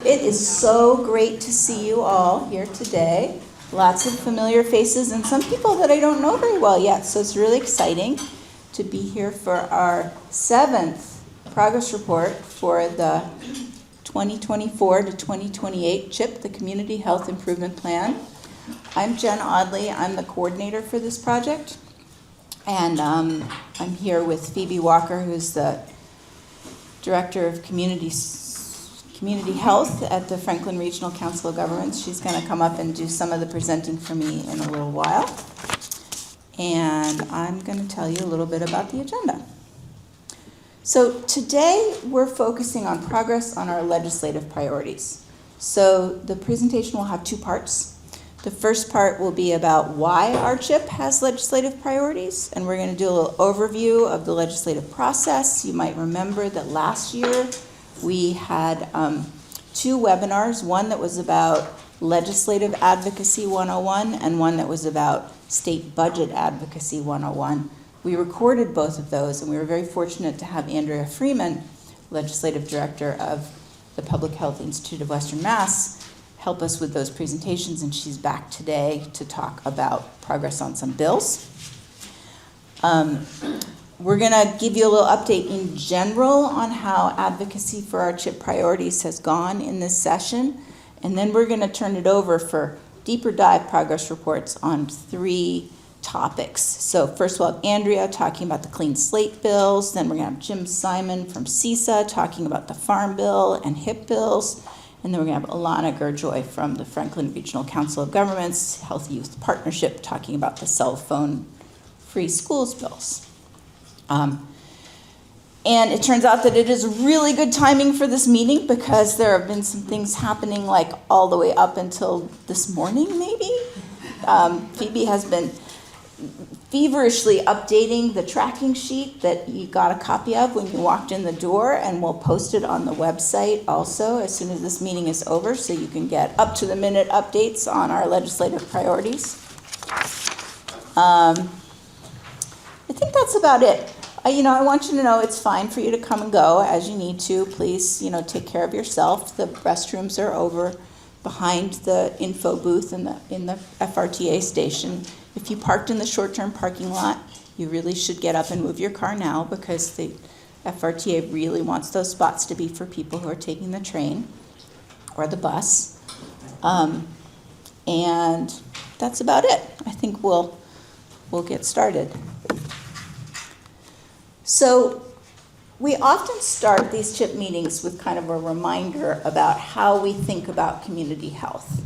It is so great to see you all here today. Lots of familiar faces and some people that I don't know very well yet. So it's really exciting to be here for our 7th progress report for the 2024 to 2028 CHIP, the Community Health Improvement Plan. I'm Jen Audley. I'm the coordinator for this project. And I'm here with Phoebe Walker, who's the Director of Community Health at the Franklin Regional Council of Governments. She's going to come up and do some of the presenting for me in a little while. And I'm going to tell you a little bit about the agenda. So today we're focusing on progress on our legislative priorities. So the presentation will have two parts. The first part will be about why our CHIP has legislative priorities, and we're going to do a little overview of the legislative process. You might remember that last year we had 2 webinars, one that was about Legislative Advocacy 101 and one that was about State Budget Advocacy 101. We recorded both of those, and we were very fortunate to have Andrea Freeman, Legislative Director of the Public Health Institute of Western Mass, help us with those presentations, and she's back today to talk about progress on some bills. We're going to give you a little update in general on how advocacy for our CHIP priorities has gone in this session, and then we're going to turn it over for deeper dive progress reports on 3 topics. So first we'll have Andrea talking about the Clean Slate bills, then we're going to have Jim Simon from CISA talking about the Farm Bill and HIP bills, and then we're going to have Ilana Gerjuoy from the Franklin Regional Council of Governments Health Youth Partnership talking about the cell phone free schools bills. And it turns out that it is really good timing for this meeting because there have been some things happening like all the way up until this morning maybe. Phoebe has been feverishly updating the tracking sheet that you got a copy of when you walked in the door, and we'll post it on the website also as soon as this meeting is over so you can get up-to-the-minute updates on our legislative priorities. I think that's about it. I want you to know it's fine for you to come and go as you need to. Please, take care of yourself. The restrooms are over behind the info booth in the FRTA station. If you parked in the short-term parking lot, you really should get up and move your car now because the FRTA really wants those spots to be for people who are taking the train or the bus. And that's about it. I think we'll get started. So we often start these CHIP meetings with kind of a reminder about how we think about community health.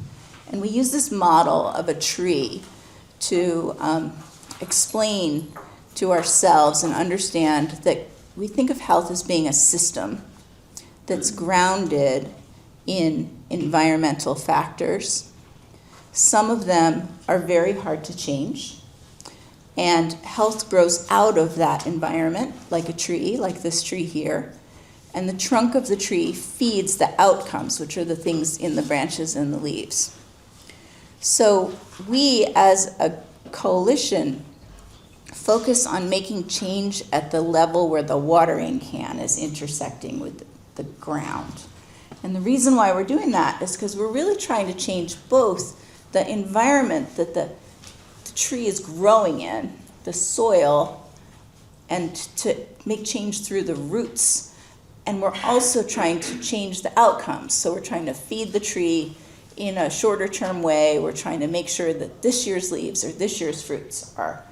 And we use this model of a tree to explain to ourselves and understand that we think of health as being a system that's grounded in environmental factors. Some of them are very hard to change, and health grows out of that environment like a tree, like this tree here, and the trunk of the tree feeds the outcomes, which are the things in the branches and the leaves. So we, as a coalition, focus on making change at the level where the watering can is intersecting with the ground. And the reason why we're doing that is because we're really trying to change both the environment that the tree is growing in, the soil, and to make change through the roots. And we're also trying to change the outcomes. So we're trying to feed the tree in a shorter term way. We're trying to make sure that this year's leaves or this year's fruits are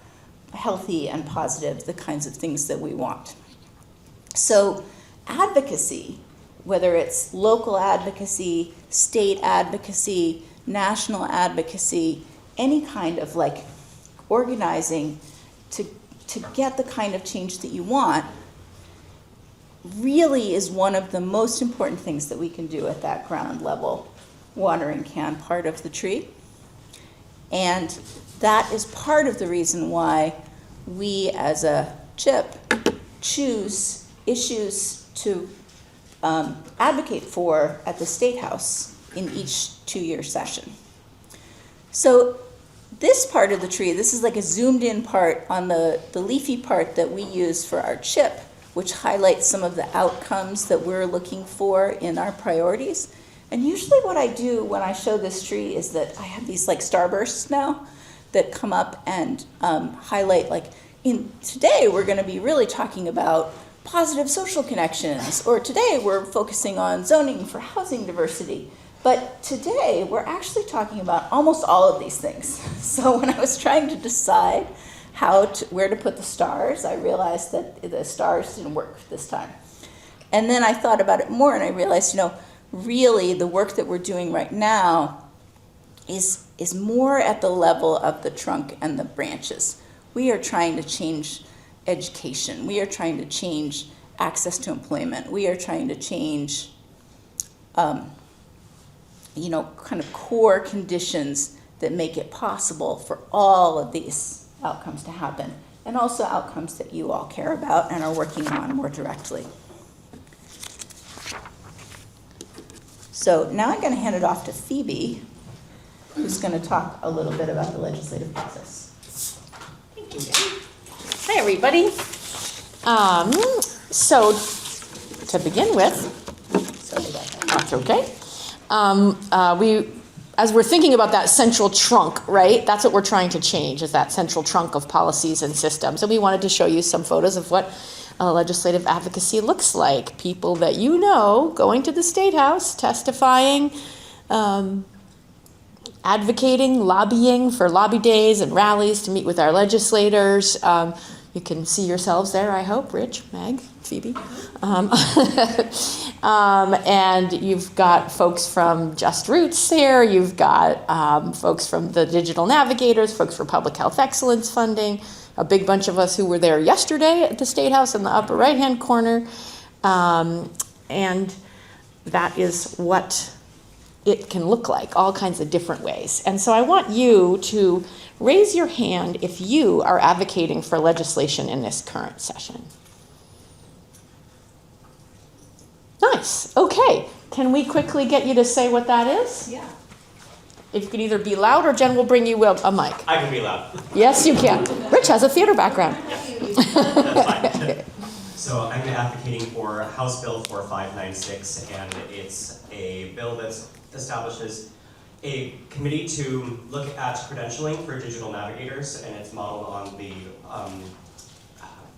healthy and positive, the kinds of things that we want. So advocacy, whether it's local advocacy, state advocacy, national advocacy, any kind of organizing to get the kind of change that you want, really is one of the most important things that we can do at that ground level watering can part of the tree. And that is part of the reason why we as a CHIP choose issues to advocate for at the State House in each 2-year session. So this part of the tree, this is like a zoomed in part on the leafy part that we use for our CHIP, which highlights some of the outcomes that we're looking for in our priorities. And usually what I do when I show this tree is that I have these like starbursts now that come up and highlight, like, today we're going to be really talking about positive social connections, or today we're focusing on zoning for housing diversity. But today we're actually talking about almost all of these things. So when I was trying to decide where to put the stars, I realized that the stars didn't work this time. And then I thought about it more, and I realized, really the work that we're doing right now is more at the level of the trunk and the branches. We are trying to change education. We are trying to change access to employment. We are trying to change, kind of core conditions that make it possible for all of these outcomes to happen, and also outcomes that you all care about and are working on more directly. So now I'm going to hand it off to Phoebe, who's going to talk a little bit about the legislative process. Thank you. Hi, everybody. So to begin with, Sorry about that. that's okay. As we're thinking about that central trunk, right? That's what we're trying to change, is that central trunk of policies and systems. And we wanted to show you some photos of what legislative advocacy looks like. People that you know going to the State House, testifying, advocating, lobbying for lobby days and rallies to meet with our legislators. You can see yourselves there, I hope. Rich, Meg, Phoebe. And you've got folks from Just Roots there. You've got folks from the Digital Navigators, folks for Public Health Excellence Funding, a big bunch of us who were there yesterday at the State House in the upper right-hand corner. And that is what it can look like, all kinds of different ways. And so I want you to raise your hand if you are advocating for legislation in this current session. Nice. Okay. Can we quickly get you to say what that is? Yeah. If you could either be loud, or Jen will bring you a mic. I can be loud. Yes, you can. Rich has a theater background. Yes, that's fine. So I'm advocating for House Bill 4596, and it's a bill that establishes a committee to look at credentialing for digital navigators, and it's modeled on the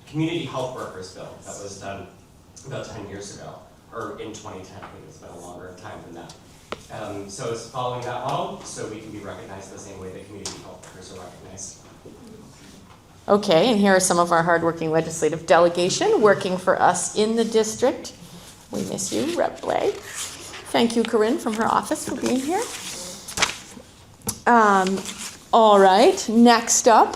community health workers bill that was done about 10 years ago, or in 2010. I think it's been a longer time than that. So it's following that model, so we can be recognized the same way that community health workers are recognized. Okay, and here are some of our hardworking legislative delegation working for us in the district. We miss you, Rep. Blay. Thank you, Corinne, from her office, for being here. All right, next up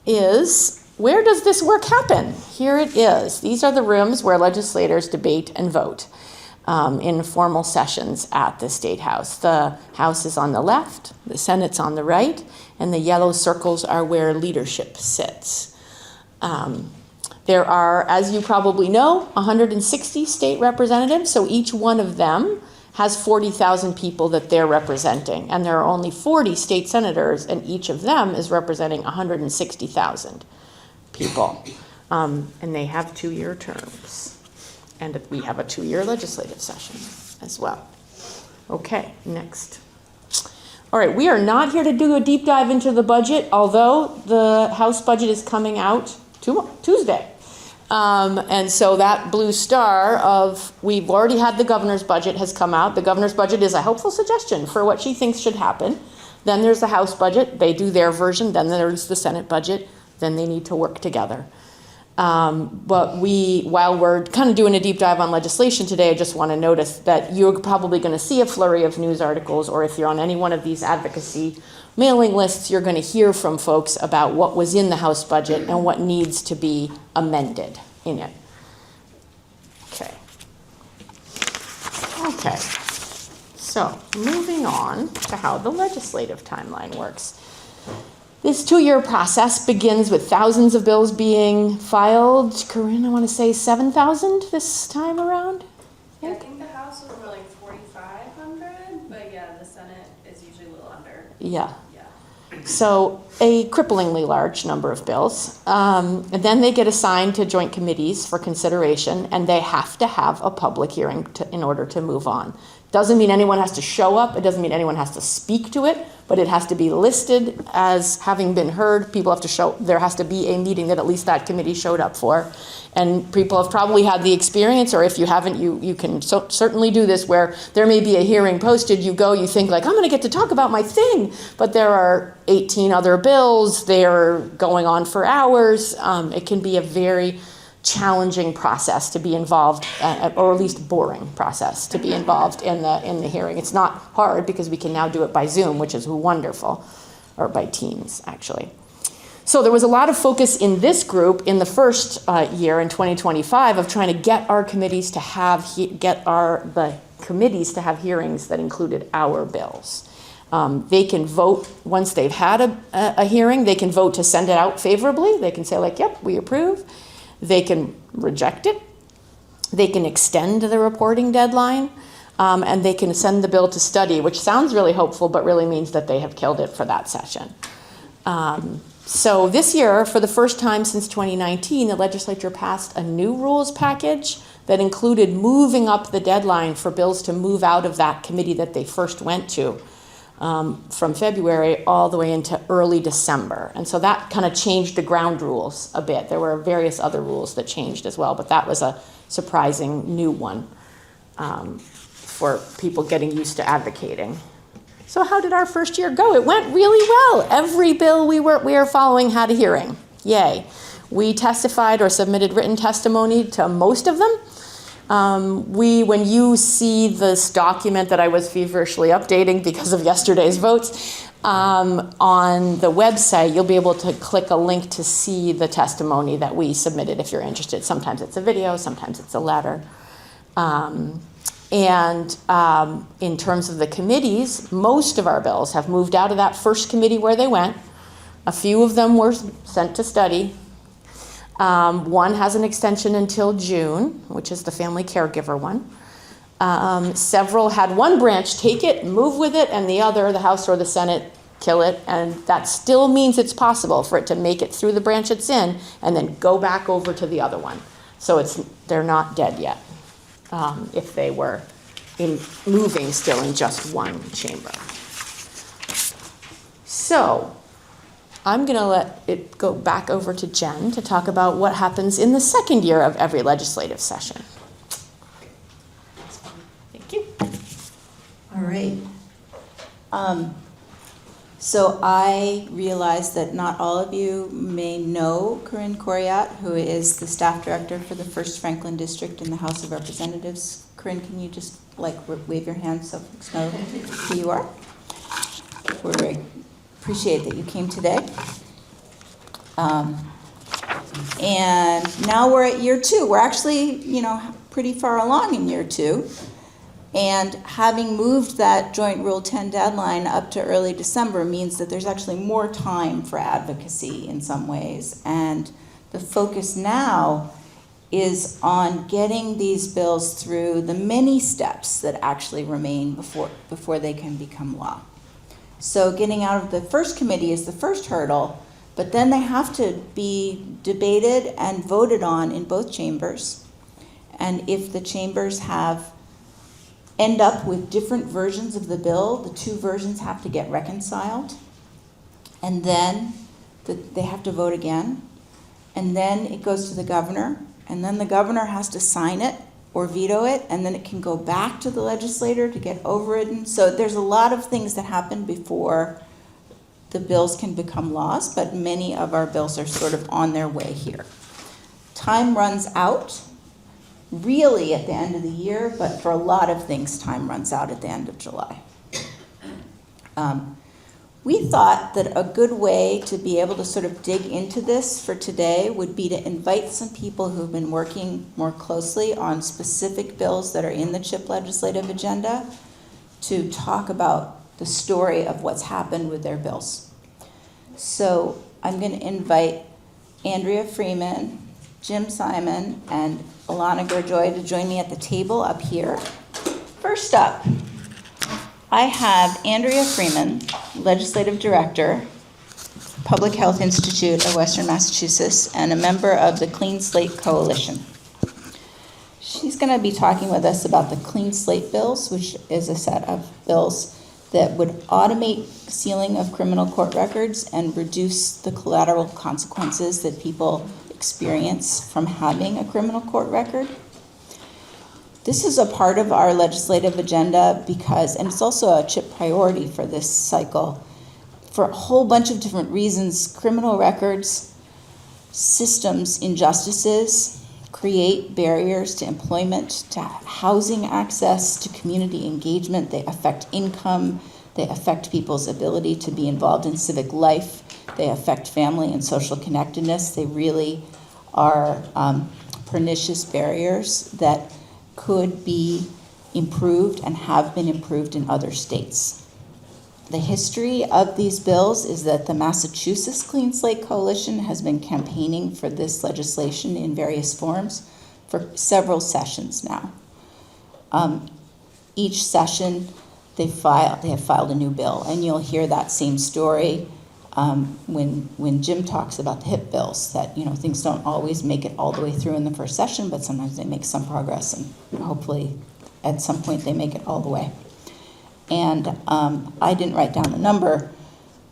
is, where does this work happen? Here it is. These are the rooms where legislators debate and vote in formal sessions at the State House. The House is on the left, the Senate's on the right, and the yellow circles are where leadership sits. There are, as you probably know, 160 state representatives, so each one of them has 40,000 people that they're representing, and there are only 40 state senators, and each of them is representing 160,000 people. And they have 2-year terms. And we have a 2-year legislative session as well. Okay, next. All right, we are not here to do a deep dive into the budget, although the House budget is coming out Tuesday. And so that blue star of, we've already had the governor's budget has come out. The governor's budget is a helpful suggestion for what she thinks should happen. Then there's the House budget. They do their version. Then there's the Senate budget. Then they need to work together. But while we're kind of doing a deep dive on legislation today, I just want to notice that you're probably going to see a flurry of news articles, or if you're on any one of these advocacy mailing lists, you're going to hear from folks about what was in the House budget and what needs to be amended in it. Okay. So moving on to how the legislative timeline works. This 2-year process begins with thousands of bills being filed. Corinne, I want to say 7,000 this time around? Yeah, I think the House was more like 4,500, but yeah, the Senate is usually a little under. Yeah. So a cripplingly large number of bills. And then they get assigned to joint committees for consideration, and they have to have a public hearing in order to move on. Doesn't mean anyone has to show up. It doesn't mean anyone has to speak to it, but it has to be listed as having been heard. People have to show, there has to be a meeting that at least that committee showed up for. And people have probably had the experience, or if you haven't, you can certainly do this, where there may be a hearing posted, you go, you think like, I'm gonna get to talk about my thing, but there are 18 other bills, they're going on for hours. It can be a very challenging process to be involved, or at least boring process to be involved in the hearing. It's not hard because we can now do it by Zoom, which is wonderful, or by Teams, actually. So there was a lot of focus in this group in the first year in 2025 of trying to get our committees to have the committees to have hearings that included our bills. They can vote once they've had a hearing. They can vote to send it out favorably. They can say like, "Yep, we approve." They can reject it. They can extend the reporting deadline, and they can send the bill to study, which sounds really hopeful, but really means that they have killed it for that session. So this year, for the first time since 2019, the legislature passed a new rules package that included moving up the deadline for bills to move out of that committee that they first went to, from February all the way into early December. And so that kind of changed the ground rules a bit. There were various other rules that changed as well, but that was a surprising new one for people getting used to advocating. So how did our first year go? It went really well. Every bill we were following had a hearing. Yay. We testified or submitted written testimony to most of them. When you see this document that I was feverishly updating because of yesterday's votes, on the website, you'll be able to click a link to see the testimony that we submitted if you're interested. Sometimes it's a video, sometimes it's a letter. In terms of the committees, most of our bills have moved out of that first committee where they went. A few of them were sent to study. One has an extension until June, which is the family caregiver one. Several had one branch take it, move with it, and the other, the House or the Senate, kill it. And that still means it's possible for it to make it through the branch it's in and then go back over to the other one. So they're not dead yet, if they were moving still in just one chamber. So I'm going to let it go back over to Jen to talk about what happens in the second year of every legislative session. Thank you. All right. So I realize that not all of you may know Corinne Coriat, who is the staff director for the 1st Franklin District in the House of Representatives. Corinne, can you just wave your hand so folks know who you are? We're very appreciate that you came today. And now we're at year 2. We're actually, pretty far along in year 2. And having moved that Joint Rule 10 deadline up to early December means that there's actually more time for advocacy in some ways. And the focus now is on getting these bills through the many steps that actually remain before they can become law. So getting out of the first committee is the first hurdle, but then they have to be debated and voted on in both chambers. And if the chambers end up with different versions of the bill, the 2 versions have to get reconciled. And then they have to vote again. And then it goes to the governor. And then the governor has to sign it or veto it, and then it can go back to the legislator to get overridden. So there's a lot of things that happen before the bills can become laws, but many of our bills are sort of on their way here. Time runs out really at the end of the year, but for a lot of things, time runs out at the end of July. We thought that a good way to be able to sort of dig into this for today would be to invite some people who've been working more closely on specific bills that are in the CHIP legislative agenda to talk about the story of what's happened with their bills. So I'm going to invite Andrea Freeman, Jim Simon, and Ilana Gerjuoy to join me at the table up here. First up, I have Andrea Freeman, Legislative Director, Public Health Institute of Western Massachusetts, and a member of the Clean Slate Coalition. She's She's going to be talking with us about the Clean Slate bills, which is a set of bills that would automate sealing of criminal court records and reduce the collateral consequences that people experience from having a criminal court record. This is a part of our legislative agenda because, and it's also a CHIP priority for this cycle, for a whole bunch of different reasons. Criminal records, systems injustices create barriers to employment, to housing access, to community engagement. They affect income. They affect people's ability to be involved in civic life. They affect family and social connectedness. They really are pernicious barriers that could be improved and have been improved in other states. The history of these bills is that the Massachusetts Clean Slate Coalition has been campaigning for this legislation in various forms for several sessions now. Each session they have filed a new bill, and you'll hear that same story when Jim talks about the HIP bills, that things don't always make it all the way through in the first session, but sometimes they make some progress, and hopefully at some point they make it all the way. And I didn't write down the number,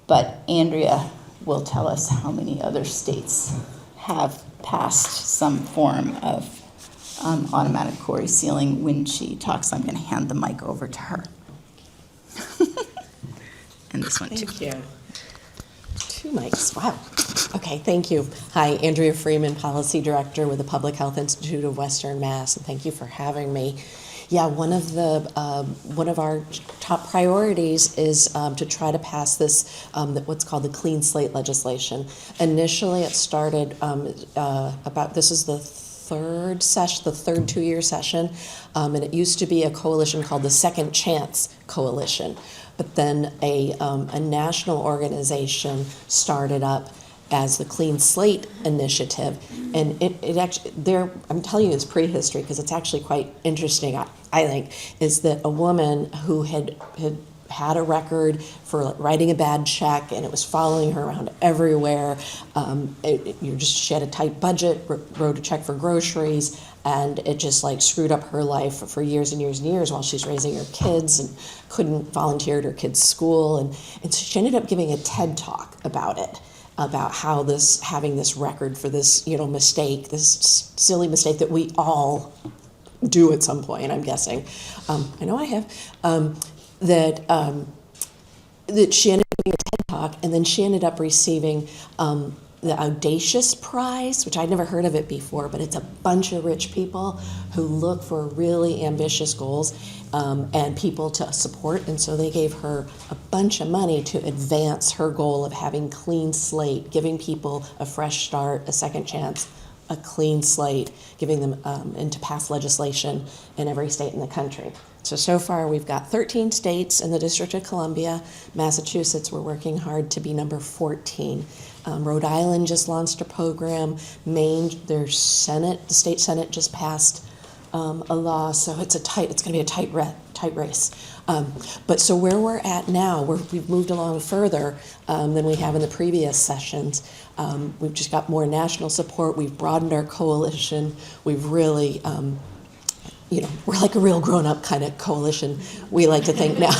but Andrea will tell us how many other states have passed some form of automatic quarry sealing. When she talks, I'm going to hand the mic over to her. And this one too. Thank you. 2 mics, wow. Okay, thank you. Hi, Andrea Freeman, Policy Director with the Public Health Institute of Western Mass, and thank you for having me. Yeah, one of our top priorities is to try to pass this what's called the Clean Slate legislation. Initially, it started this is the third 2-year session, and it used to be a coalition called the Second Chance Coalition, but then a national organization started up as the Clean Slate Initiative, and it actually, I'm telling you it's prehistory because it's actually quite interesting, I think, is that a woman who had a record for writing a bad check, and it was following her around everywhere. She had a tight budget, wrote a check for groceries, and it just screwed up her life for years and years and years while she's raising her kids and couldn't volunteer at her kids' school, and so she ended up giving a TED Talk about it, about how having this record for this mistake, this silly mistake that we all do at some point, I'm guessing. I know I have. That she ended up giving a TED Talk, and then she ended up receiving the Audacious Prize, which I'd never heard of it before, but it's a bunch of rich people who look for really ambitious goals and people to support, and so they gave her a bunch of money to advance her goal of having clean slate, giving people a fresh start, a second chance, a clean slate, giving them and to pass legislation in every state in the country. So far we've got 13 states in the District of Columbia. Massachusetts, we're working hard to be number 14. Rhode Island just launched a program. Maine, the state Senate just passed a law, so it's going to be a tight race. But so where we're at now, we've moved along further than we have in the previous sessions. We've just got more national support. We've broadened our coalition. We've really, we're like a real grown-up kind of coalition, we like to think now.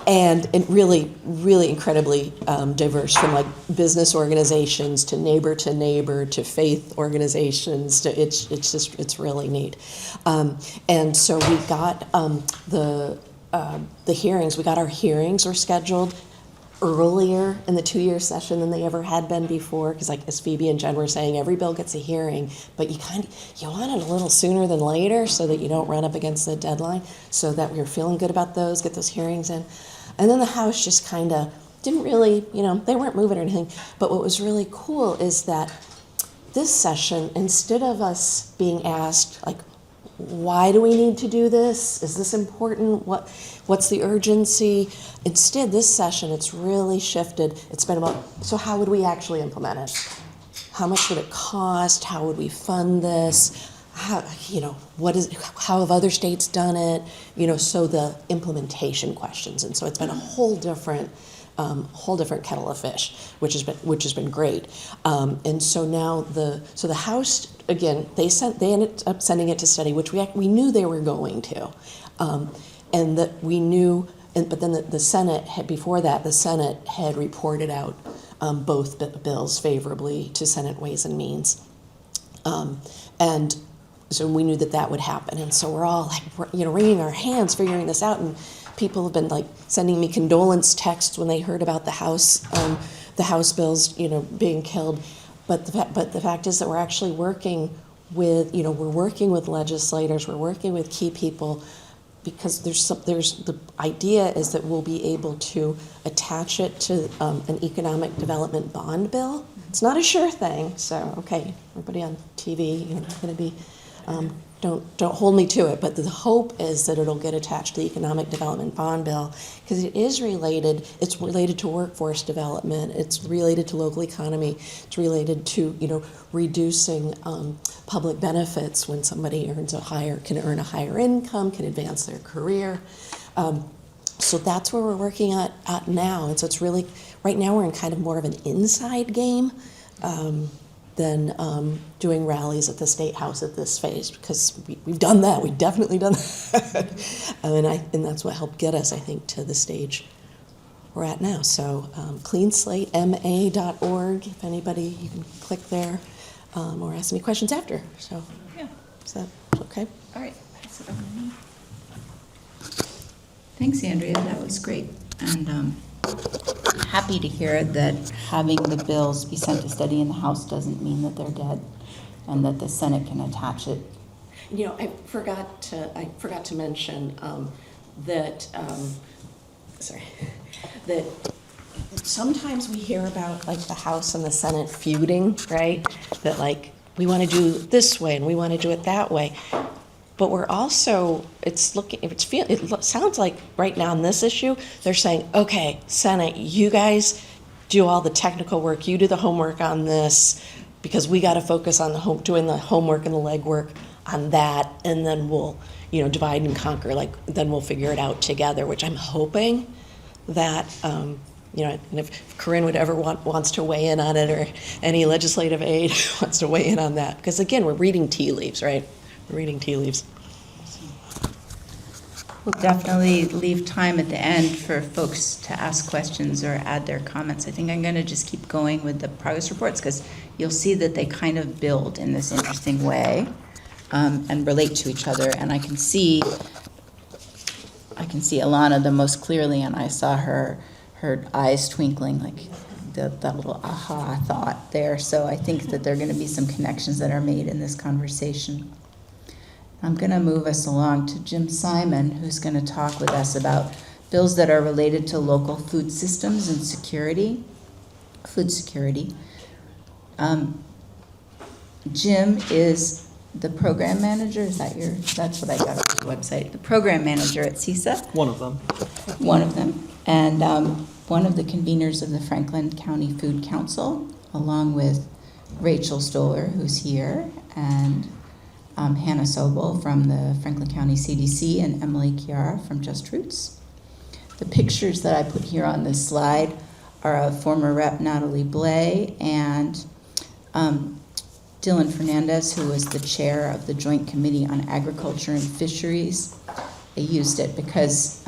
And really, really incredibly diverse, from business organizations to neighbor to faith organizations. It's really neat. And so we got the hearings. We got our hearings were scheduled earlier in the 2-year session than they ever had been before, because as Phoebe and Jen were saying, every bill gets a hearing, but you want it a little sooner than later so that you don't run up against the deadline, so that we were feeling good about get those hearings in. And then the House just kind of didn't really, they weren't moving or anything, but what was really cool is that this session, instead of us being asked, why do we need to do this? Is this important? What's the urgency? Instead, this session, it's really shifted. It's been about, so how would we actually implement it? How much would it cost? How would we fund this? How have other states done it? So the implementation questions. And so it's been a whole different whole different kettle of fish, which has been great. And so now the House, again, they ended up sending it to study, which we knew they were going to, and that we knew. But then the Senate the Senate had reported out both bills favorably to Senate Ways and Means, and so we knew that would happen. And so we're all like, wringing our hands, figuring this out. And people have been like sending me condolence texts when they heard about the House bills, being killed. But the fact is that we're actually working with, we're working with legislators, we're working with key people. Because there's the idea is that we'll be able to attach it to an economic development bond bill. It's not a sure thing, so okay, everybody on TV, you're not going to be, don't hold me to it. But the hope is that it'll get attached to the economic development bond bill because it is related. It's related to workforce development. It's related to local economy. It's related to reducing public benefits when somebody can earn a higher income, can advance their career. So that's where we're working at now. And so it's really, right now we're in kind of more of an inside game than doing rallies at the State House at this phase, because we've done that. We've definitely done that. and that's what helped get us, I think, to the stage we're at now. So cleanslateMA.org, if anybody, you can click there or ask me questions after. So Yeah. is that okay? All right. Pass it over to me. Thanks, Andrea. That was great. And happy to hear that having the bills be sent to study in the House doesn't mean that they're dead, and that the Senate can attach it. I forgot to mention that that sometimes we hear about like the House and the Senate feuding, right? That like we want to do this way and we want to do it that way. But we're also, it sounds like right now in this issue, they're saying, okay, Senate, you guys do all the technical work, you do the homework on this, because we got to focus on doing the homework and the legwork on that, and then we'll, divide and conquer, then we'll figure it out together, which I'm hoping that, and if Corinne would ever wants to weigh in on it, or any legislative aide wants to weigh in on that, because again, we're reading tea leaves, right? Reading tea leaves. We'll definitely leave time at the end for folks to ask questions or add their comments. I think I'm going to just keep going with the progress reports because you'll see that they kind of build in this interesting way and relate to each other. And I can see Ilana the most clearly, and I saw her eyes twinkling, like that little aha thought there. So I think that there are going to be some connections that are made in this conversation. I'm going to move us along to Jim Simon, who's going to talk with us about bills that are related to local food systems and food security. Jim is the program manager. That's what I got on the website. The program manager at CISA. One of them. One of them. And one of the conveners of the Franklin County Food Council, along with Rachel Stoller, who's here, and Hannah Sobel from the Franklin County CDC, and Emily Chiara from Just Roots. The pictures that I put here on this slide are of former Rep. Natalie Blay and Dylan Fernandez, who was the chair of the Joint Committee on Agriculture and Fisheries. I used it because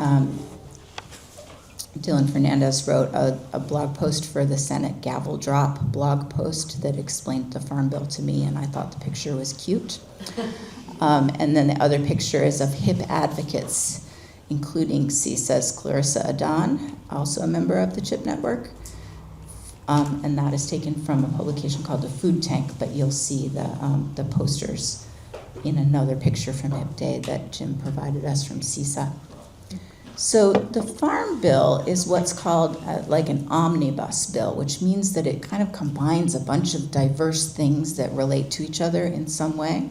Dylan Fernandez wrote a blog post for the Senate Gavel Drop blog post that explained the Farm Bill to me, and I thought the picture was cute. And then the other picture is of HIP advocates, including CISA's Clarissa Adan, also a member of the CHIP network. And that is taken from a publication called The Food Tank, but you'll see the posters in another picture from HIP Day that Jim provided us from CISA. So the Farm Bill is what's called like an omnibus bill, which means that it kind of combines a bunch of diverse things that relate to each other in some way.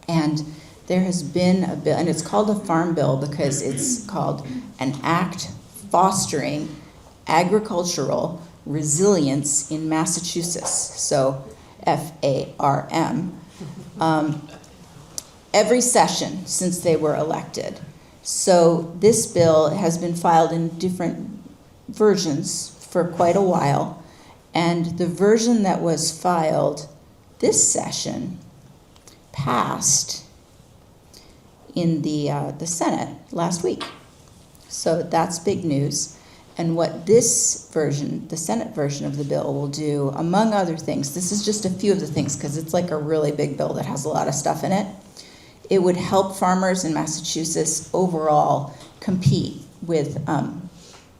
And there has been a bill, and it's called a Farm Bill because it's called an act fostering agricultural resilience in Massachusetts, so FARM, every session since they were elected. So this bill has been filed in different versions for quite a while, and the version that was filed this session passed in the Senate last week. So that's big news. And what this version, the Senate version of the bill, will do, among other things, this is just a few of the things because it's like a really big bill that has a lot of stuff in it. It would help farmers in Massachusetts overall compete with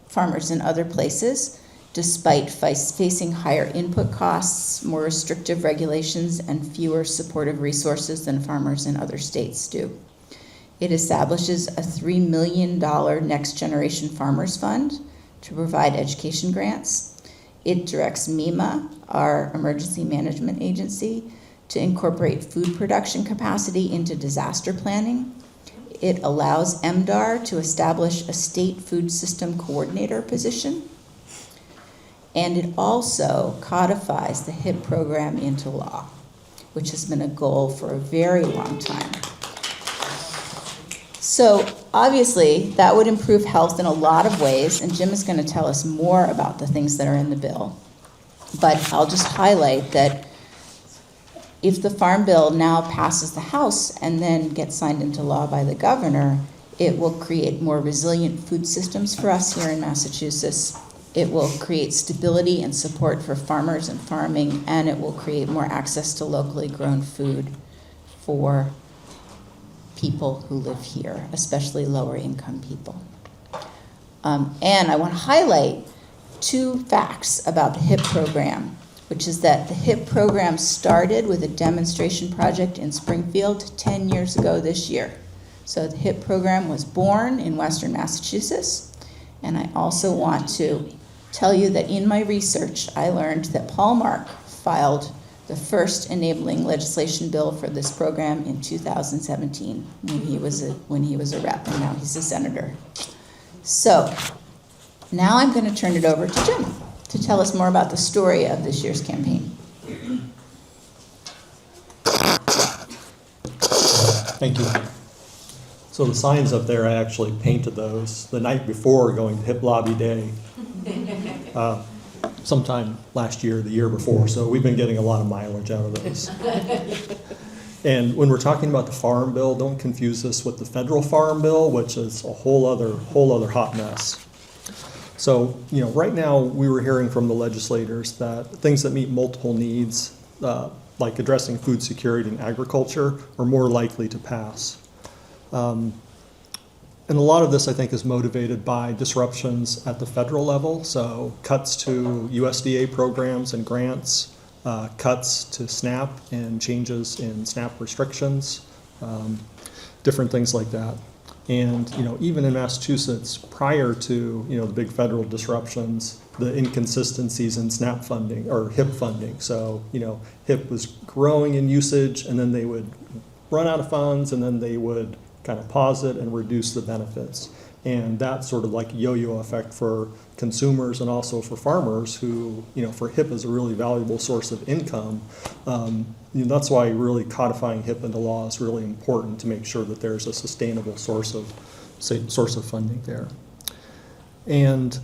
farmers in other places, despite facing higher input costs, more restrictive regulations, and fewer supportive resources than farmers in other states do. It establishes a $3 million Next Generation Farmers Fund to provide education grants. It directs MEMA, our emergency management agency, to incorporate food production capacity into disaster planning. It allows MDAR to establish a state food system coordinator position. And it also codifies the HIP program into law, which has been a goal for a very long time. So obviously, that would improve health in a lot of ways, and Jim is going to tell us more about the things that are in the bill. But I'll just highlight that if the Farm Bill now passes the House and then gets signed into law by the governor, it will create more resilient food systems for us here in Massachusetts. It will create stability and support for farmers and farming, and it will create more access to locally grown food for people who live here, especially lower income people. And I want to highlight two facts about the HIP program, which is that the HIP program started with a demonstration project in Springfield 10 years ago this year. So the HIP program was born in Western Massachusetts. And I also want to tell you that in my research, I learned that Paul Mark filed the first enabling legislation bill for this program in 2017 when he was a rep, and now he's a senator. So now I'm going to turn it over to Jim to tell us more about the story of this year's campaign. Thank you. So the signs up there, I actually painted those the night before going to HIP Lobby Day. Sometime last year, the year before, so we've been getting a lot of mileage out of those. And when we're talking about the Farm Bill, don't confuse this with the federal Farm Bill, which is a whole other hot mess. So, right now we were hearing from the legislators that things that meet multiple needs, like addressing food security and agriculture, are more likely to pass. And a lot of this, I think, is motivated by disruptions at the federal level. So cuts to USDA programs and grants, cuts to SNAP and changes in SNAP restrictions, different things like that. And even in Massachusetts, prior to the big federal disruptions, the inconsistencies in SNAP funding or HIP funding. So HIP was growing in usage, and then they would run out of funds, and then they would kind of pause it and reduce the benefits. And that sort of like yo-yo effect for consumers and also for farmers who, for HIP is a really valuable source of income. That's why really codifying HIP into law is really important to make sure that there's a sustainable source of funding there. And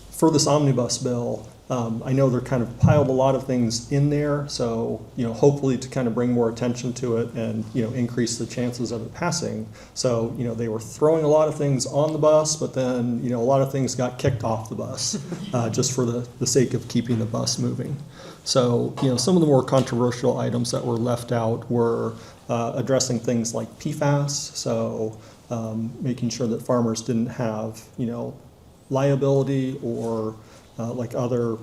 for this omnibus bill, I know they're kind of piled a lot of things in there, so hopefully to kind of bring more attention to it and increase the chances of it passing. So they were throwing a lot of things on the bus, but then a lot of things got kicked off the bus just for the sake of keeping the bus moving. So some of the more controversial items that were left out were addressing things like PFAS, so making sure that farmers didn't have liability or like other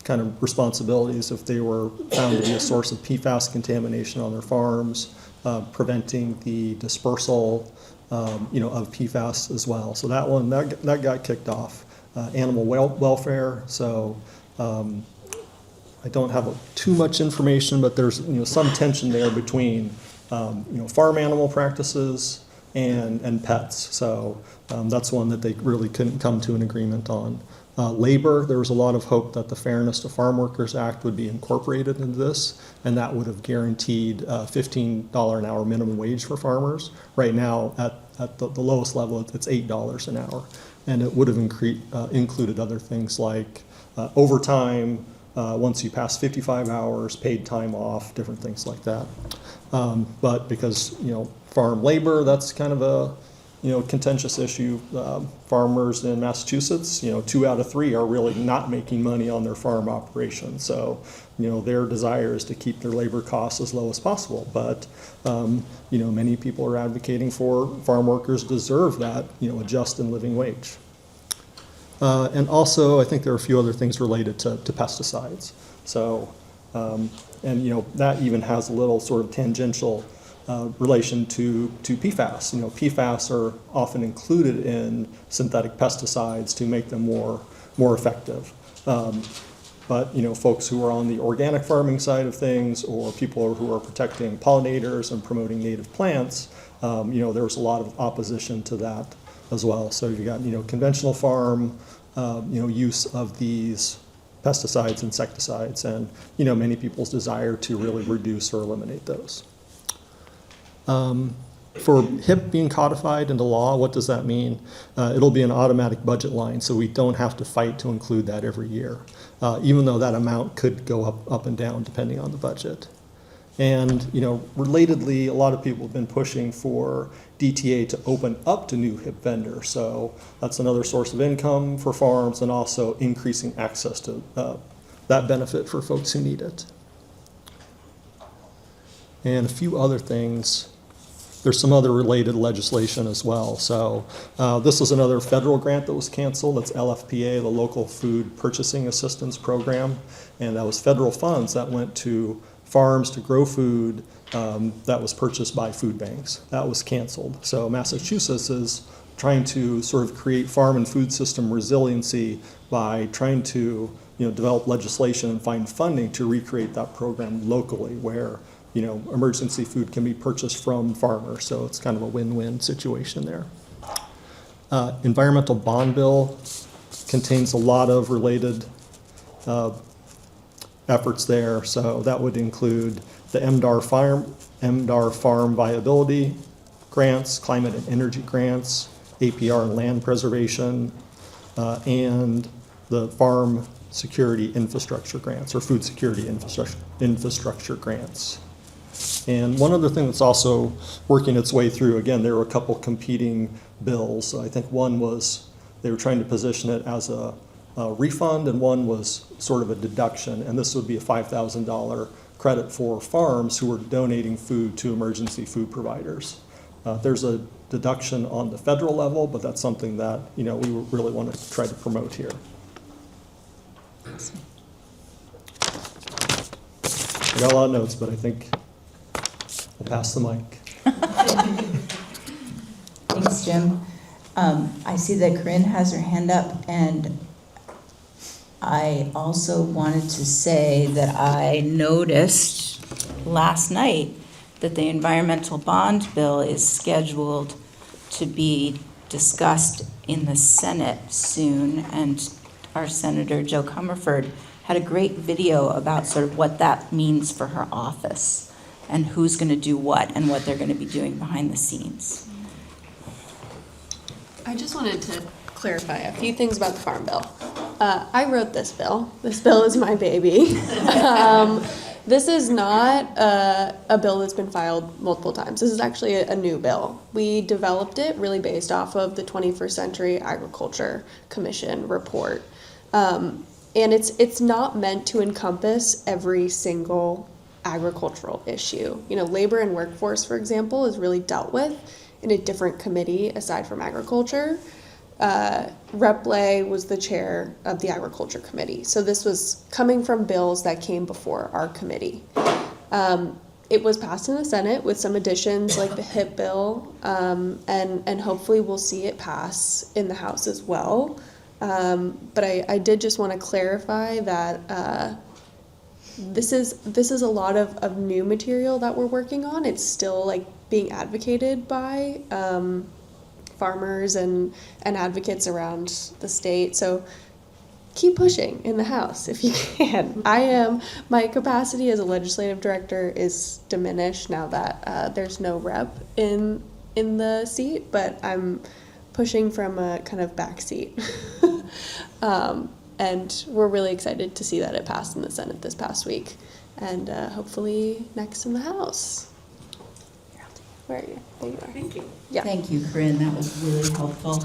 kind of responsibilities if they were found to be a source of PFAS contamination on their farms, preventing the dispersal, of PFAS as well. So that got kicked off. Animal welfare. So I don't have too much information, but there's some tension there between farm animal practices and pets. So that's one that they really couldn't come to an agreement on. Labor, there was a lot of hope that the Fairness to Farm Workers Act would be incorporated into this, and that would have guaranteed $15 an hour minimum wage for farmers. Right now, at the lowest level, it's $8 an hour, And it would have included other things like overtime, once you pass 55 hours, paid time off, different things like that. But because, farm labor, that's kind of a, contentious issue. Farmers in Massachusetts, 2 out of 3 are really not making money on their farm operation. So, their desire is to keep their labor costs as low as possible. But, many people are advocating for farm workers deserve that, a just and living wage. And also, I think there are a few other things related to pesticides. So, that even has a little sort of tangential relation to PFAS. PFAS are often included in synthetic pesticides to make them more effective. But folks who are on the organic farming side of things, or people who are protecting pollinators and promoting native plants, there's a lot of opposition to that as well. So you got conventional farm, use of these pesticides, insecticides, and many people's desire to really reduce or eliminate those. For HIP being codified into law, what does that mean? It'll be an automatic budget line, so we don't have to fight to include that every year, even though that amount could go up and down depending on the budget. And relatedly, a lot of people have been pushing for DTA to open up to new HIP vendors. So that's another source of income for farms, and also increasing access to that benefit for folks who need it. And a few other things. There's some other related legislation as well. So this was another federal grant that was canceled. That's LFPA, the Local Food Purchasing Assistance Program. And that was federal funds that went to farms to grow food that was purchased by food banks. That was canceled. So Massachusetts is trying to sort of create farm and food system resiliency by trying to develop legislation and find funding to recreate that program locally, where emergency food can be purchased from farmers. So it's kind of a win-win situation there. Environmental bond bill contains a lot of related efforts there. So that would include the MDAR farm viability grants, climate and energy grants, APR and land preservation, and the farm security infrastructure grants, or food security infrastructure grants. And one other thing that's also working its way through, again, there were a couple competing bills. I think one was, they were trying to position it as a refund, and one was sort of a deduction, and this would be a $5,000 credit for farms who are donating food to emergency food providers. There's a deduction on the federal level, but that's something that we really want to try to promote here. I got a lot of notes, but I think I'll pass the mic. Thanks, Jim. I see that Corinne has her hand up, and I also wanted to say that I noticed last night that the environmental bond bill is scheduled to be discussed in the Senate soon, and our Senator Jo Comerford had a great video about sort of what that means for her office and who's going to do what and what they're going to be doing behind the scenes. I just wanted to clarify a few things about the Farm Bill. I wrote this bill. This bill is my baby. This is not a bill that's been filed multiple times. This is actually a new bill. We developed it really based off of the 21st Century Agriculture Commission report. And it's not meant to encompass every single agricultural issue. Labor and workforce, for example, is really dealt with in a different committee aside from agriculture. Rep. Lay was the chair of the Agriculture Committee. So this was coming from bills that came before our committee. It was passed in the Senate with some additions like the HIP bill, and hopefully we'll see it pass in the House as well. But I did just want to clarify that this is a lot of new material that we're working on. It's still being advocated by farmers and advocates around the state. So keep pushing in the House if you can. My capacity as a legislative director is diminished now that there's no rep in the seat, but I'm pushing from a kind of backseat. And we're really excited to see that it passed in the Senate this past week, and hopefully next in the House. Where are you? There you are. Thank you. Yeah. Thank you, Corinne. That was really helpful.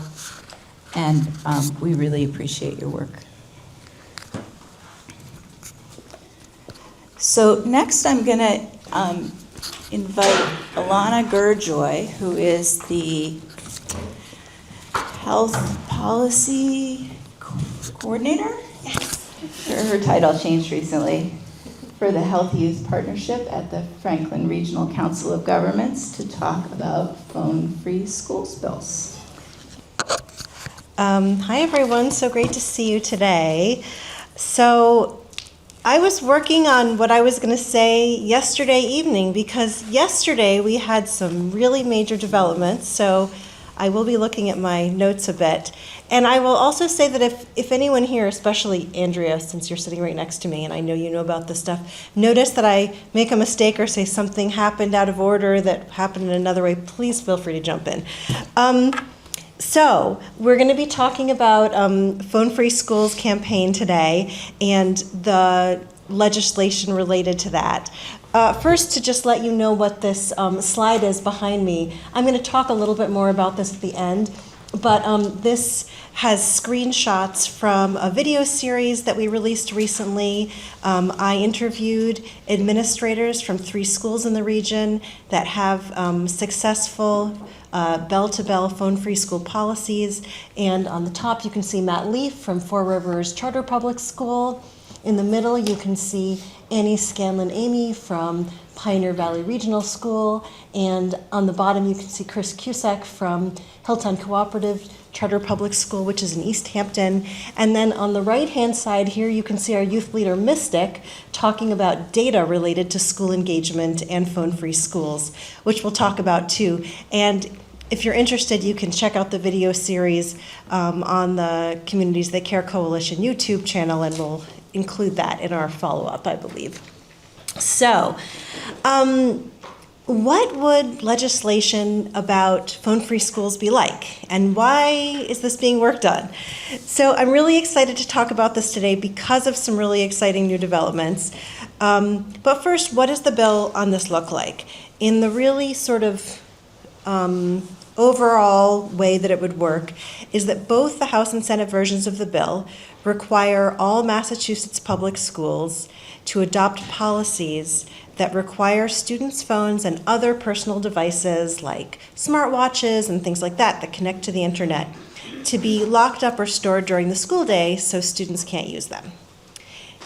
And we really appreciate your work. So next I'm going to invite Ilana Gerjuoy, who is the Health Policy Coordinator? Yes. Her title changed recently, for the Health Youth Partnership at the Franklin Regional Council of Governments, to talk about phone-free school bills. Hi everyone, so great to see you today. So I was working on what I was going to say yesterday evening, because yesterday we had some really major developments, so I will be looking at my notes a bit. And I will also say that if anyone here, especially Andrea, since you're sitting right next to me and I know you know about this stuff, notice that I make a mistake or say something happened out of order that happened in another way, please feel free to jump in. So we're going to be talking about Phone-Free Schools campaign today and the legislation related to that. First, to just let you know what this slide is behind me, I'm going to talk a little bit more about this at the end, but this has screenshots from a video series that we released recently. I interviewed administrators from 3 schools in the region that have successful bell-to-bell phone-free school policies. And on the top, you can see Matt Leaf from Four Rivers Charter Public School. In the middle, you can see Annie Scanlon-Amy from Pioneer Valley Regional School. And on the bottom, you can see Chris Cusack from Hilltown Cooperative Charter Public School, which is in East Hampton. And then on the right-hand side here, you can see our youth leader, Mystic, talking about data related to school engagement and phone-free schools, which we'll talk about too. And if you're interested, you can check out the video series on the Communities That Care Coalition YouTube channel, and we'll include that in our follow-up, I believe. So, what would legislation about phone-free schools be like, and why is this being worked on? So I'm really excited to talk about this today because of some really exciting new developments. But first, what does the bill on this look like? In the really sort of overall way that it would work is that both the House and Senate versions of the bill require all Massachusetts public schools to adopt policies that require students' phones and other personal devices like smartwatches and things like that that connect to the internet to be locked up or stored during the school day so students can't use them.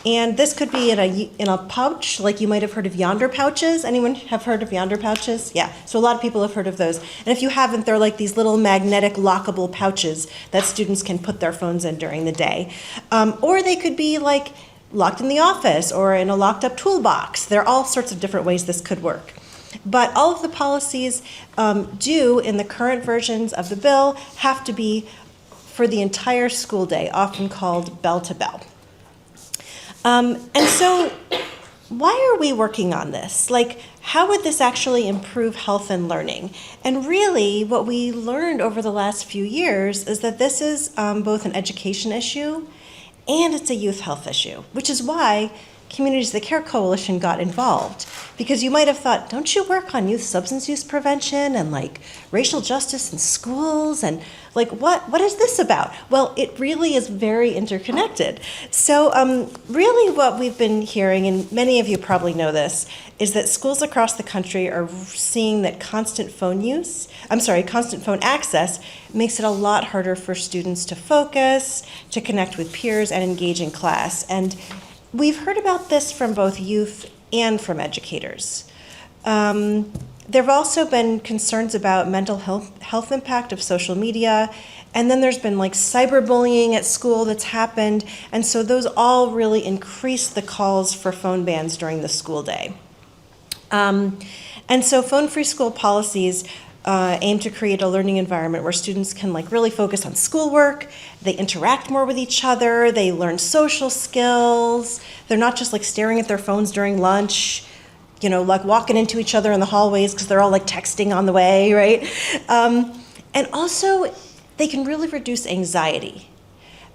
And this could be in a pouch, like you might have heard of Yonder pouches. Anyone have heard of Yonder pouches? Yeah, so a lot of people have heard of those. And if you haven't, they're like these little magnetic lockable pouches that students can put their phones in during the day. Or they could be like locked in the office or in a locked up toolbox. There are all sorts of different ways this could work. But all of the policies do, in the current versions of the bill, have to be for the entire school day, often called bell-to-bell. And so why are we working on this? Like, how would this actually improve health and learning? And really, what we learned over the last few years is that this is both an education issue and it's a youth health issue, which is why Communities That Care Coalition got involved. Because you might have thought, don't you work on youth substance use prevention and like racial justice in schools? And like, what is this about? Well, it really is very interconnected. So really what we've been hearing, and many of you probably know this, is that schools across the country are seeing that constant phone access makes it a lot harder for students to focus, to connect with peers, and engage in class. And we've heard about this from both youth and from educators. There have also been concerns about mental health impact of social media, and then there's been like cyberbullying at school that's happened, and so those all really increase the calls for phone bans during the school day. And so phone-free school policies aim to create a learning environment where students can like really focus on schoolwork, they interact more with each other, they learn social skills, they're not just like staring at their phones during lunch, you know, like walking into each other in the hallways because they're all like texting on the way, right? And also they can really reduce anxiety.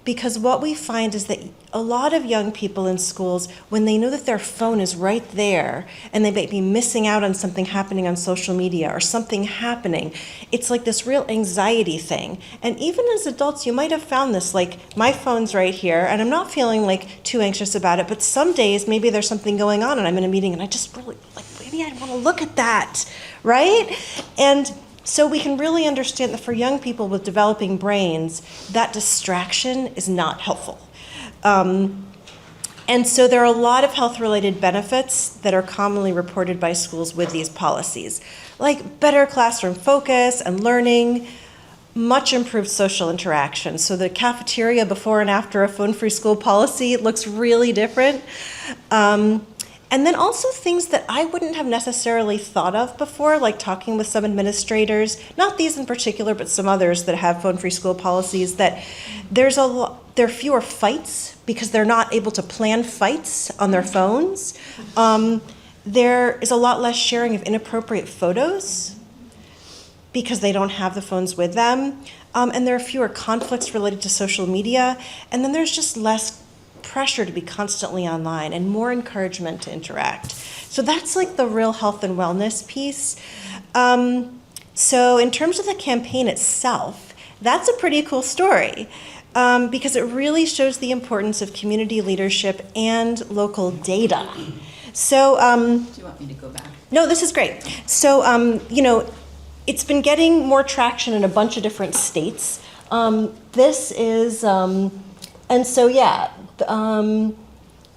Because what we find is that a lot of young people in schools, when they know that their phone is right there and they may be missing out on something happening on social media or something happening, it's like this real anxiety thing. And even as adults, you might have found this, like my phone's right here and I'm not feeling like too anxious about it, but some days maybe there's something going on and I'm in a meeting and I just really, like, maybe I want to look at that, right? And so we can really understand that for young people with developing brains, that distraction is not helpful. And so there are a lot of health-related benefits that are commonly reported by schools with these policies, like better classroom focus and learning, much improved social interaction. So the cafeteria before and after a phone-free school policy looks really different. And then also things that I wouldn't have necessarily thought of before, like talking with some administrators, not these in particular, but some others that have phone-free school policies, that there are fewer fights because they're not able to plan fights on their phones. There is a lot less sharing of inappropriate photos because they don't have the phones with them. And there are fewer conflicts related to social media. And then there's just less pressure to be constantly online and more encouragement to interact. So that's like the real health and wellness piece. So in terms of the campaign itself, that's a pretty cool story because it really shows the importance of community leadership and local data. So, Do you want me to go back? no, this is great. So, it's been getting more traction in a bunch of different states. This is, and so, yeah,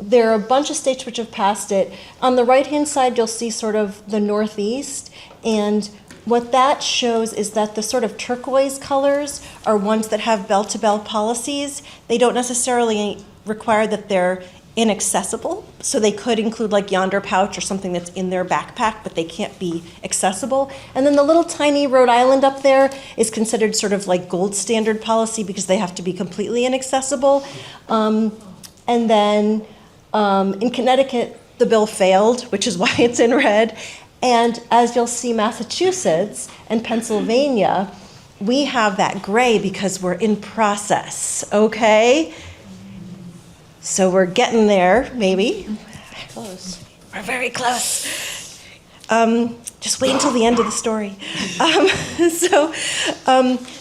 there are a bunch of states which have passed it. On the right-hand side, you'll see sort of the Northeast, and what that shows is that the sort of turquoise colors are ones that have bell-to-bell policies. They don't necessarily require that they're inaccessible, so they could include like Yonder Pouch or something that's in their backpack, but they can't be accessible. And then the little tiny Rhode Island up there is considered sort of like gold standard policy because they have to be completely inaccessible. And then in Connecticut, the bill failed, which is why it's in red. And as you'll see, Massachusetts and Pennsylvania, we have that gray because we're in process, okay? So we're getting there, maybe. Close. We're very close. Just wait until the end of the story.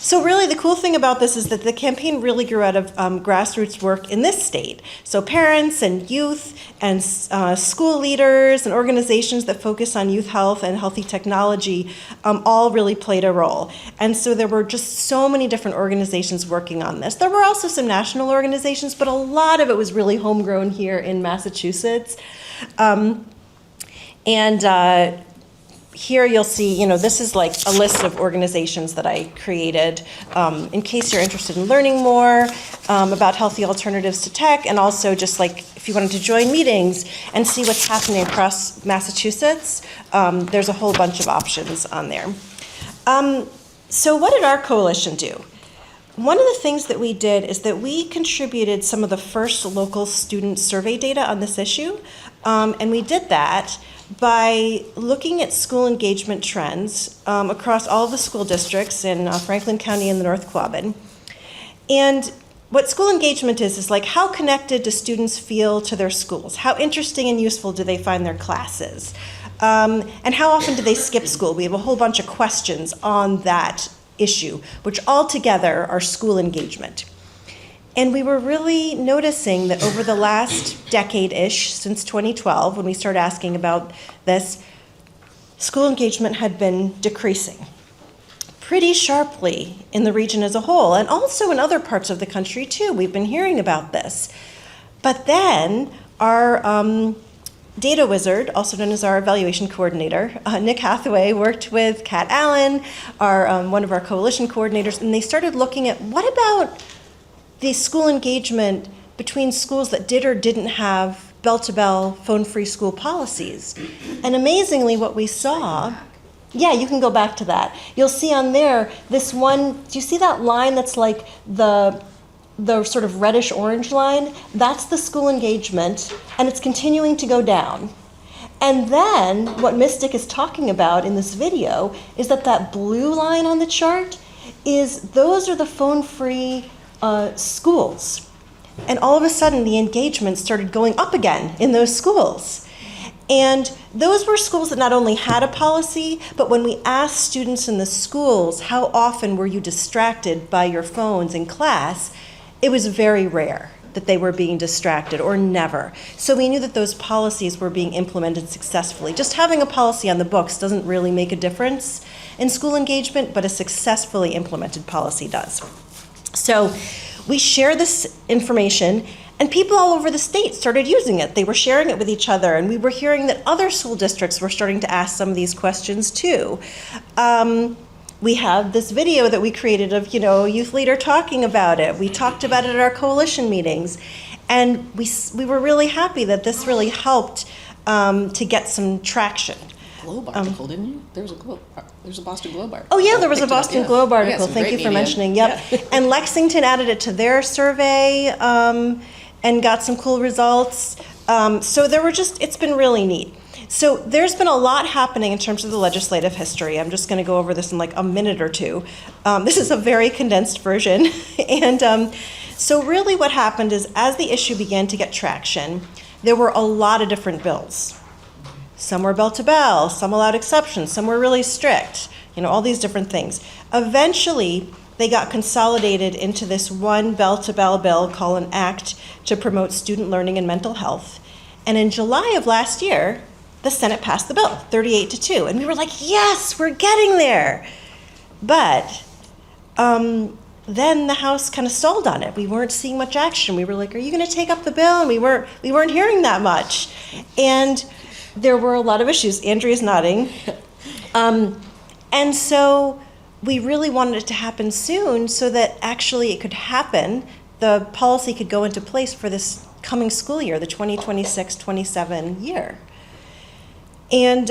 So really the cool thing about this is that the campaign really grew out of grassroots work in this state. So parents and youth and school leaders and organizations that focus on youth health and healthy technology all really played a role. And so there were just so many different organizations working on this. There were also some national organizations, but a lot of it was really homegrown here in Massachusetts. Here you'll see, this is like a list of organizations that I created in case you're interested in learning more about healthy alternatives to tech, and also just like if you wanted to join meetings and see what's happening across Massachusetts, there's a whole bunch of options on there. So what did our coalition do? One of the things that we did is that we contributed some of the first local student survey data on this issue, and we did that by looking at school engagement trends across all of the school districts in Franklin County and the North Quabbin. And what school engagement is like how connected do students feel to their schools? How interesting and useful do they find their classes? And how often do they skip school? We have a whole bunch of questions on that issue, which altogether are school engagement. And we were really noticing that over the last decade-ish, since 2012, when we started asking about this, school engagement had been decreasing pretty sharply in the region as a whole, and also in other parts of the country too. We've been hearing about this. But then our data wizard, also known as our evaluation coordinator, Nick Hathaway, worked with Kat Allen, one of our coalition coordinators, and they started looking at what about the school engagement between schools that did or didn't have bell-to-bell, phone-free school policies. And amazingly, what we saw, yeah, you can go back to that. You'll see on there, this one, do you see that line that's like the sort of reddish-orange line? That's the school engagement, and it's continuing to go down. And then, what Mystic is talking about in this video is that blue line on the chart is those are the phone-free schools. And all of a sudden, the engagement started going up again in those schools. And those were schools that not only had a policy, but when we asked students in the schools, how often were you distracted by your phones in class, it was very rare that they were being distracted, or never. So we knew that those policies were being implemented successfully. Just having a policy on the books doesn't really make a difference in school engagement, but a successfully implemented policy does. So we share this information, and people all over the state started using it. They were sharing it with each other, and we were hearing that other school districts were starting to ask some of these questions too. We have this video that we created of, a youth leader talking about it. We talked about it at our coalition meetings, and we were really happy that this really helped to get some traction. Globe article, didn't you? There's a Boston Globe article. Oh yeah, there was a Boston Globe article. some Thank great you for media. mentioning. Yep. Yeah. And Lexington added it to their survey and got some cool results. So it's been really neat. So there's been a lot happening in terms of the legislative history. I'm just going to go over this in like a minute or two. This is a very condensed version. And so really what happened is, as the issue began to get traction, there were a lot of different bills. Some were bell to bell, some allowed exceptions, some were really strict, all these different things. Eventually, they got consolidated into this one bell to bell bill called an Act to Promote Student Learning and Mental Health. And in July of last year, the Senate passed the bill, 38-2. And we were like, yes, we're getting there. But then the House kind of stalled on it. We weren't seeing much action. We were like, are you going to take up the bill? And we weren't hearing that much. And there were a lot of issues. Andrea's nodding. And so we really wanted it to happen soon so that actually it could happen. The policy could go into place for this coming school year, the 2026-27 year. And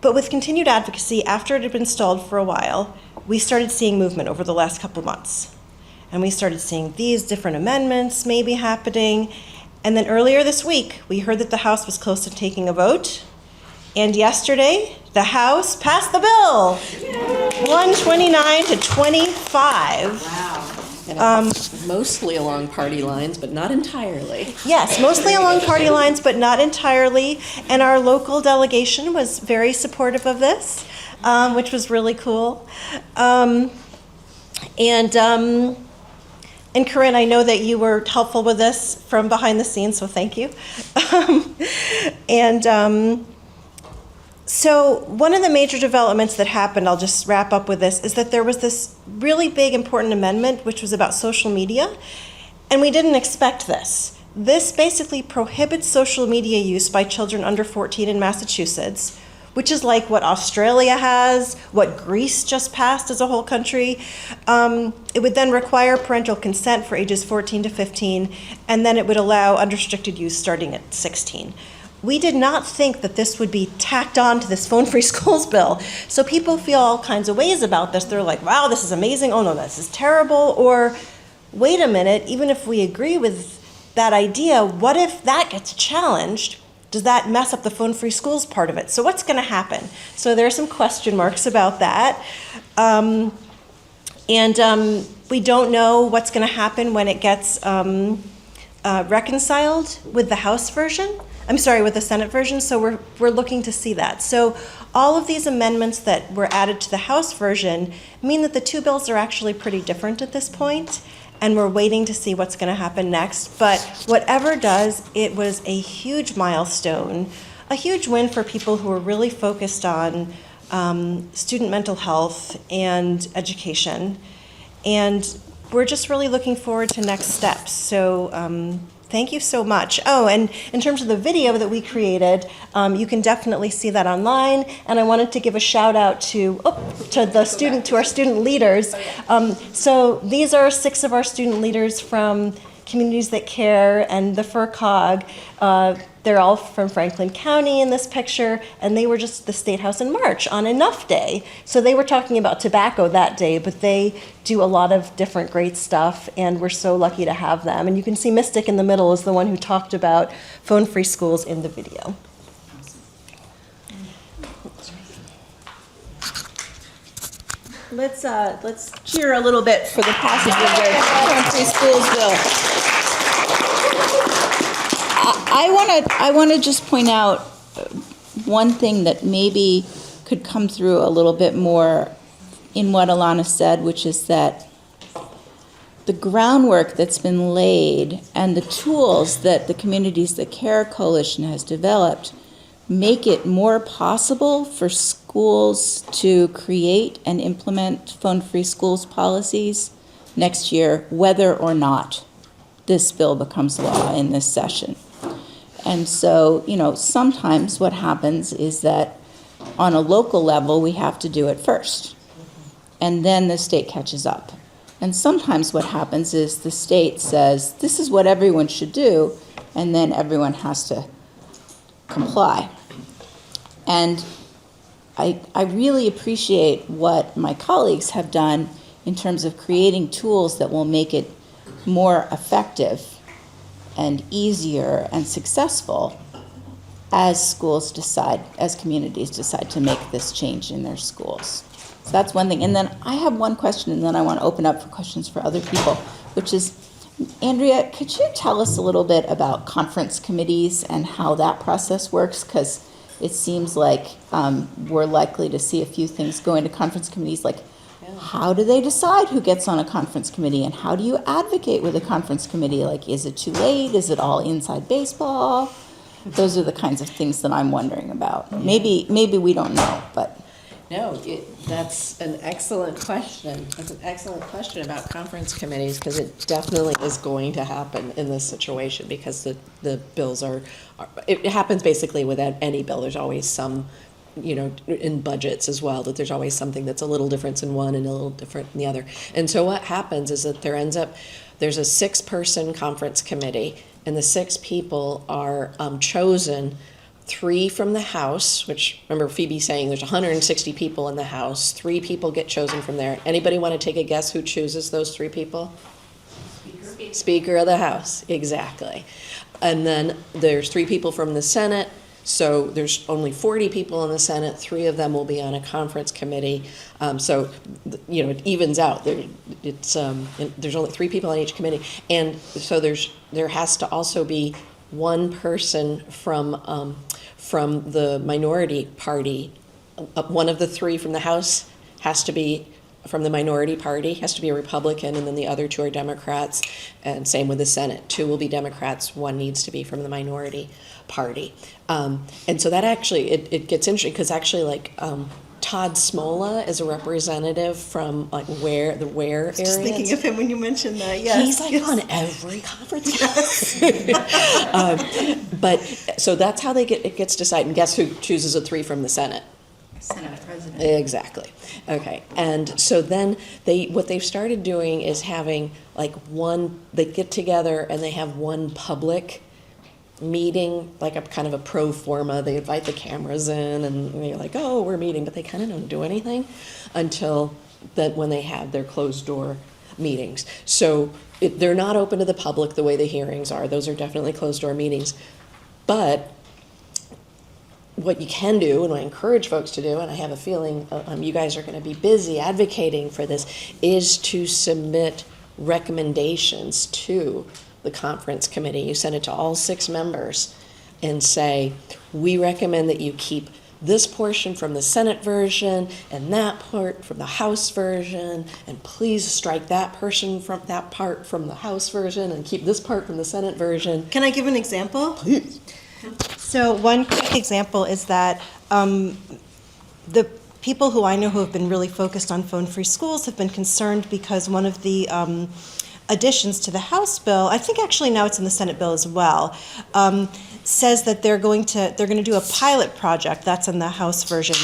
but with continued advocacy, after it had been stalled for a while, we started seeing movement over the last couple months. And we started seeing these different amendments maybe happening. And then earlier this week, we heard that the House was close to taking a vote. And yesterday, the House passed the bill. 129-25. Wow. Mostly along party lines, but not entirely. Yes, mostly along party lines, but not entirely. And our local delegation was very supportive of this, which was really cool. And Corinne, I know that you were helpful with this from behind the scenes, so thank you. So one of the major developments that happened, I'll just wrap up with this, is that there was this really big important amendment which was about social media, and we didn't expect this. This basically prohibits social media use by children under 14 in Massachusetts, which is like what Australia has, what Greece just passed as a whole country. It would then require parental consent for ages 14 to 15, and then it would allow unrestricted use starting at 16. We did not think that this would be tacked on to this phone-free schools bill. So people feel all kinds of ways about this. They're like, wow, this is amazing. Oh no, this is terrible. Or wait a minute, even if we agree with that idea, what if that gets challenged? Does that mess up the phone-free schools part of it? So what's going to happen? So there are some question marks about that. We don't know what's going to happen when it gets reconciled with the House version. With the Senate version, so we're looking to see that. So all of these amendments that were added to the House version mean that the two bills are actually pretty different at this point, and we're waiting to see what's going to happen next. But whatever does, it was a huge milestone, a huge win for people who are really focused on student mental health and education. And we're just really looking forward to next steps. So thank you so much. Oh, and in terms of the video that we created, you can definitely see that online. And I wanted to give a shout out to our student leaders. So these are 6 of our student leaders from Communities That Care and the FRCOG. They're all from Franklin County in this picture, and they were just at the State House in March on Enough Day. So they were talking about tobacco that day, but they do a lot of different great stuff, and we're so lucky to have them. And you can see Mystic in the middle is the one who talked about phone-free schools in the video. let's cheer a little bit for the passage of the Country Schools Bill. I want to just point out one thing that maybe could come through a little bit more in what Ilana said, which is that the groundwork that's been laid and the tools that the Communities That Care Coalition has developed make it more possible for schools to create and implement phone-free schools policies next year, whether or not this bill becomes law in this session. And so, sometimes what happens is that on a local level, we have to do it first, and then the state catches up. And sometimes what happens is the state says, this is what everyone should do, and then everyone has to comply. And I really appreciate what my colleagues have done in terms of creating tools that will make it more effective and easier and successful as schools decide, as communities decide to make this change in their schools. So that's one thing. And then I have one question, and then I want to open up for questions for other people, which is, Andrea, could you tell us a little bit about conference committees and how that process works? Because it seems like we're likely to see a few things go into conference committees, like how do they decide who gets on a conference committee, and how do you advocate with a conference committee? Like, is it too late? Is it all inside baseball? Those are the kinds of things that I'm wondering about. Maybe we don't know, but. No, that's an excellent question. That's an excellent question about conference committees, because it definitely is going to happen in this situation, because the bills are it happens basically with any bill. There's always some, in budgets as well, that there's always something that's a little different in one and a little different in the other. And so what happens is that there's a 6-person conference committee, and the 6 people are chosen. 3 from the House, which, remember Phoebe saying there's 160 people in the House. 3 people get chosen from there. Anybody want to take a guess who chooses those 3 people? Speaker of the House, exactly. And then there's 3 people from the Senate. So there's only 40 people in the Senate. 3 of them will be on a conference committee. So it evens out. There's only 3 people on each committee, and so there has to also be 1 person from the minority party. One of the 3 from the House has to be from the minority party, has to be a Republican, and then the other 2 are Democrats, and same with the Senate. 2 will be Democrats, 1 needs to be from the minority party. And so that actually, it gets interesting, because actually Todd Smola is a representative from Ware area. Just thinking of him when you mentioned that, yes. He's on every conference. But so that's how it gets decided. And guess who chooses a 3 from the Senate? Senate President. Exactly. Okay. And so then what they've started doing is having they get together and they have one public meeting, like a kind of a pro forma. They invite the cameras in and they're like, oh, we're meeting, but they kind of don't do anything until when they have their closed door meetings. So they're not open to the public the way the hearings are. Those are definitely closed door meetings. But what you can do, and I encourage folks to do, and I have a feeling you guys are going to be busy advocating for this, is to submit recommendations to the conference committee. You send it to all 6 members and say, we recommend that you keep this portion from the Senate version and that part from the House version, and please strike that part from the House version and keep this part from the Senate version. Can I give an example? Please. So one quick example is that the people who I know who have been really focused on phone-free schools have been concerned because one of the additions to the House bill, I think actually now it's in the Senate bill as well, says that they're going to do a pilot project, that's in the House version,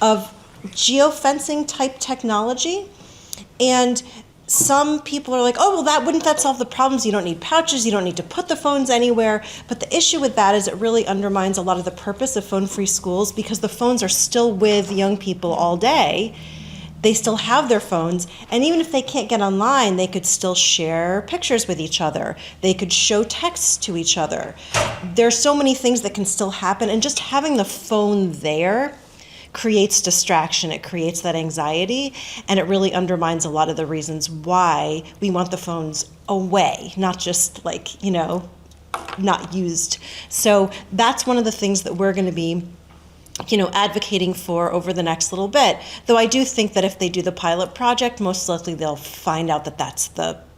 of geofencing type technology. And some people are like, oh, well, wouldn't that solve the problems? You don't need pouches, you don't need to put the phones anywhere. But the issue with that is it really undermines a lot of the purpose of phone-free schools, because the phones are still with young people all day. They still have their phones, and even if they can't get online, they could still share pictures with each other. They could show texts to each other. There's so many things that can still happen, and just having the phone there creates distraction, it creates that anxiety, and it really undermines a lot of the reasons why we want the phones away, not just like, not used. So that's one of the things that we're going to be advocating for over the next little bit. Though I do think that if they do the pilot project, most likely they'll find out that that's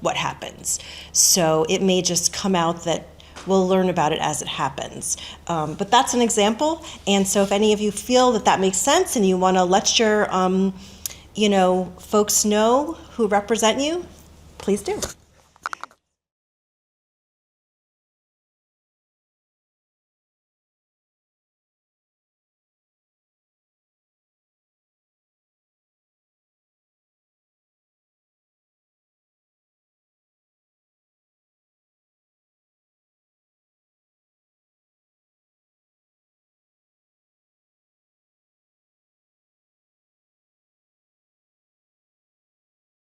what happens. So it may just come out that we'll learn about it as it happens. But that's an example. And so if any of you feel that makes sense and you want to let your, folks know who represent you, please do.